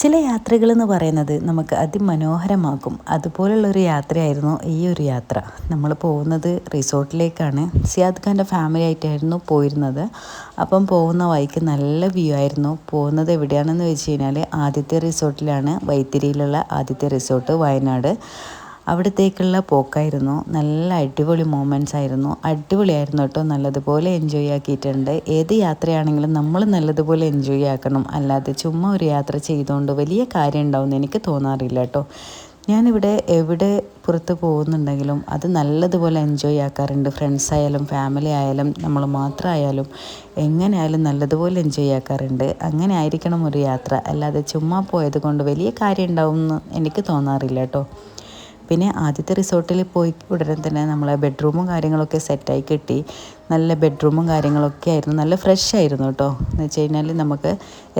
ചില യാത്രകളെന്ന് പറയുന്നത് നമുക്ക് അതിമനോഹരമാക്കും. അതുപോലുള്ളൊരു യാത്രയായിരുന്നു ഈ ഒരു യാത്ര. നമ്മൾ പോകുന്നത് റിസോർട്ടിലേക്കാണ്. സിയാദ് ഖാൻ്റെ ഫാമിലി ആയിട്ടായിരുന്നു പോയിരുന്നത്. അപ്പം പോകുന്ന വഴിക്ക് നല്ല വ്യൂ ആയിരുന്നു. പോകുന്നത് എവിടെയാണെന്ന് വെച്ച് കഴിഞ്ഞാൽ ആദ്യത്തെ റിസോർട്ടിലാണ്, വൈത്തിരിയിലുള്ള ആദ്യത്തെ റിസോർട്ട്, വയനാട്. അവിടത്തേക്കുള്ള പോക്കായിരുന്നു. നല്ല അടിപൊളി മൊമെൻറ്റ്സ് ആയിരുന്നു. അടിപൊളിയായിരുന്നു കേട്ടോ. നല്ലതുപോലെ എൻജോയ് ആക്കിയിട്ടുണ്ട്. ഏത് യാത്രയാണെങ്കിലും നമ്മൾ നല്ലതുപോലെ എൻജോയ് ആക്കണം. അല്ലാതെ ചുമ്മാ ഒരു യാത്ര ചെയ്തുകൊണ്ട് വലിയ കാര്യം ഉണ്ടാവുമെന്ന് എനിക്ക് തോന്നാറില്ല കേട്ടോ. ഞാനിവിടെ എവിടെ പുറത്ത് പോകുന്നുണ്ടെങ്കിലും അത് നല്ലതുപോലെ എൻജോയ് ആക്കാറുണ്ട്. ഫ്രണ്ട്സ് ആയാലും ഫാമിലി ആയാലും നമ്മൾ മാത്രമായാലും എങ്ങനെയായാലും നല്ലതുപോലെ എൻജോയ് ആക്കാറുണ്ട്. അങ്ങനെ ആയിരിക്കണം ഒരു യാത്ര. അല്ലാതെ ചുമ്മാ പോയത് കൊണ്ട് വലിയ കാര്യം ഉണ്ടാവുമെന്ന് എനിക്ക് തോന്നാറില്ല കേട്ടോ. പിന്നെ ആദ്യത്തെ റിസോർട്ടിൽ പോയി ഉടനെ തന്നെ നമ്മളെ ബെഡ്റൂമും കാര്യങ്ങളൊക്കെ സെറ്റായി കിട്ടി. നല്ല ബെഡ്റൂമും കാര്യങ്ങളൊക്കെ ആയിരുന്നു. നല്ല ഫ്രഷ് ആയിരുന്നു കേട്ടോ. എന്ന് വെച്ച് കഴിഞ്ഞാൽ നമുക്ക്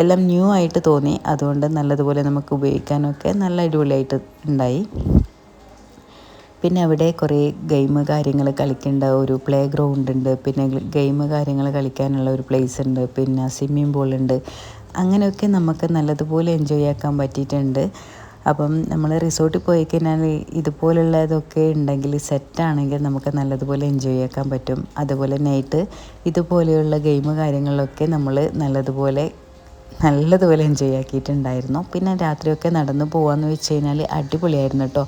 എല്ലാം ന്യൂ ആയിട്ട് തോന്നി. അതുകൊണ്ട് നല്ലതുപോലെ നമുക്ക് ഉപയോഗിക്കാനൊക്കെ നല്ല അടിപൊളിയായിട്ട് ഉണ്ടായി. പിന്നെ അവിടെ കുറേ ഗെയിം കാര്യങ്ങൾ കളിക്കേണ്ട ഒരു പ്ലേ ഗ്രൗണ്ട് ഉണ്ട്. പിന്നെ ഗെയിം കാര്യങ്ങൾ കളിക്കാനുള്ള ഒരു പ്ലേസ് ഉണ്ട്. പിന്നെ സ്വിമ്മിംഗ് പൂളുണ്ട്. അങ്ങനെയൊക്കെ നമുക്ക് നല്ലതുപോലെ എൻജോയ് ആക്കാൻ പറ്റിയിട്ടുണ്ട്. അപ്പം നമ്മൾ റിസോർട്ടിൽ പോയി കഴിഞ്ഞാൽ ഇതുപോലുള്ളതൊക്കെ ഉണ്ടെങ്കിൽ സെറ്റാണെങ്കിൽ നമുക്ക് നല്ലതുപോലെ എൻജോയ് ആക്കാൻ പറ്റും. അതുപോലെ നൈറ്റ് ഇതുപോലെയുള്ള ഗെയിം കാര്യങ്ങളിലൊക്കെ നമ്മൾ നല്ലതുപോലെ എൻജോയ് ആക്കിയിട്ടുണ്ടായിരുന്നു. പിന്നെ രാത്രിയൊക്കെ നടന്നു പോകാമെന്ന് വെച്ച് കഴിഞ്ഞാൽ അടിപൊളിയായിരുന്നു കേട്ടോ.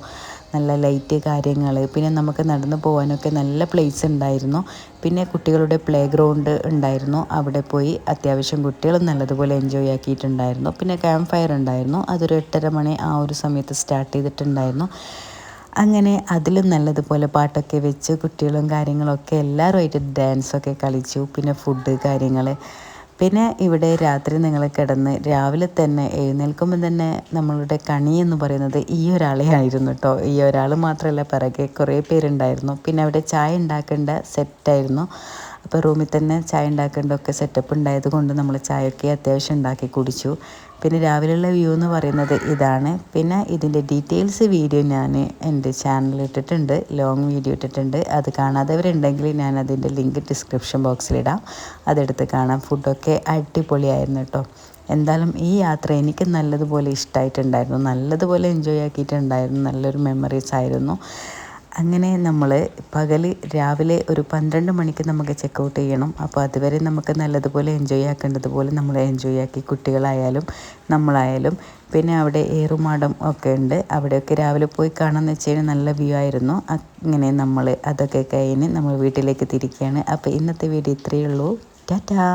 നല്ല ലൈറ്റ് കാര്യങ്ങൾ, പിന്നെ നമുക്ക് നടന്നു പോകാനൊക്കെ നല്ല പ്ലേസ് ഉണ്ടായിരുന്നു. പിന്നെ കുട്ടികളുടെ പ്ലേ ഗ്രൗണ്ട് ഉണ്ടായിരുന്നു. അവിടെ പോയി അത്യാവശ്യം കുട്ടികൾ നല്ലതുപോലെ എൻജോയ് ആക്കിയിട്ടുണ്ടായിരുന്നു. പിന്നെ ക്യാമ്പ് ഫയർ ഉണ്ടായിരുന്നു. അതൊരു 8:30 മണി ആ ഒരു സമയത്ത് സ്റ്റാർട്ട് ചെയ്തിട്ടുണ്ടായിരുന്നു. അങ്ങനെ അതിലും നല്ലതുപോലെ പാട്ടൊക്കെ വെച്ച് കുട്ടികളും കാര്യങ്ങളൊക്കെ എല്ലാവരുമായിട്ട് ഡാൻസൊക്കെ കളിച്ചു. പിന്നെ ഫുഡ് കാര്യങ്ങൾ. പിന്നെ ഇവിടെ രാത്രി നിങ്ങൾ കിടന്ന് രാവിലെ തന്നെ എഴുന്നേൽക്കുമ്പോൾ തന്നെ നമ്മളുടെ കണി എന്ന് പറയുന്നത് ഈ ഒരാളെ ആയിരുന്നു കേട്ടോ. ഈ ഒരാൾ മാത്രമല്ല, പിറകെ കുറേ പേരുണ്ടായിരുന്നു. പിന്നെ അവിടെ ചായ ഉണ്ടാക്കേണ്ട സെറ്റായിരുന്നു. അപ്പോൾ റൂമിൽ തന്നെ ചായ ഉണ്ടാക്കേണ്ടതൊക്കെ സെറ്റപ്പ് ഉണ്ടായത് കൊണ്ട് നമ്മൾ ചായയൊക്കെ അത്യാവശ്യം ഉണ്ടാക്കി കുടിച്ചു. പിന്നെ രാവിലെയുള്ള വ്യൂ എന്ന് പറയുന്നത് ഇതാണ്. പിന്നെ ഇതിൻ്റെ ഡീറ്റെയിൽസ് വീഡിയോ ഞാൻ എൻ്റെ ചാനലിൽ ഇട്ടിട്ടുണ്ട്, ലോങ് വീഡിയോ ഇട്ടിട്ടുണ്ട്. അത് കാണാത്തവരുണ്ടെങ്കിൽ ഞാൻ അതിൻ്റെ ലിങ്ക് ഡിസ്ക്രിപ്ഷൻ ബോക്സിലിടാം, അതെടുത്ത് കാണാം. ഫുഡൊക്കെ അടിപൊളിയായിരുന്നു കേട്ടോ. എന്തായാലും ഈ യാത്ര എനിക്ക് നല്ലതുപോലെ ഇഷ്ടമായിട്ടുണ്ടായിരുന്നു. നല്ലതുപോലെ എൻജോയ് ആക്കിയിട്ടുണ്ടായിരുന്നു. നല്ലൊരു മെമ്മറീസ് ആയിരുന്നു. അങ്ങനെ നമ്മൾ രാവിലെ ഒരു 12 മണിക്ക് നമുക്ക് ചെക്കൗട്ട് ചെയ്യണം. അപ്പോൾ അതുവരെ നമുക്ക് നല്ലതുപോലെ എൻജോയ് ആക്കേണ്ടതുപോലെ നമ്മൾ എൻജോയ് ആക്കി, കുട്ടികളായാലും നമ്മളായാലും. പിന്നെ അവിടെ ഏറുമാടം ഒക്കെ ഉണ്ട്. അവിടെയൊക്കെ രാവിലെ പോയി കാണാമെന്ന് വെച്ച് കഴിഞ്ഞാൽ നല്ല വ്യൂ ആയിരുന്നു. അങ്ങനെ നമ്മൾ അതൊക്കെ കഴിഞ്ഞ് നമ്മൾ വീട്ടിലേക്ക് തിരിക്കുകയാണ്. അപ്പോൾ ഇന്നത്തെ വീഡിയോ ഇത്രയേ ഉള്ളൂ. ടാറ്റാ.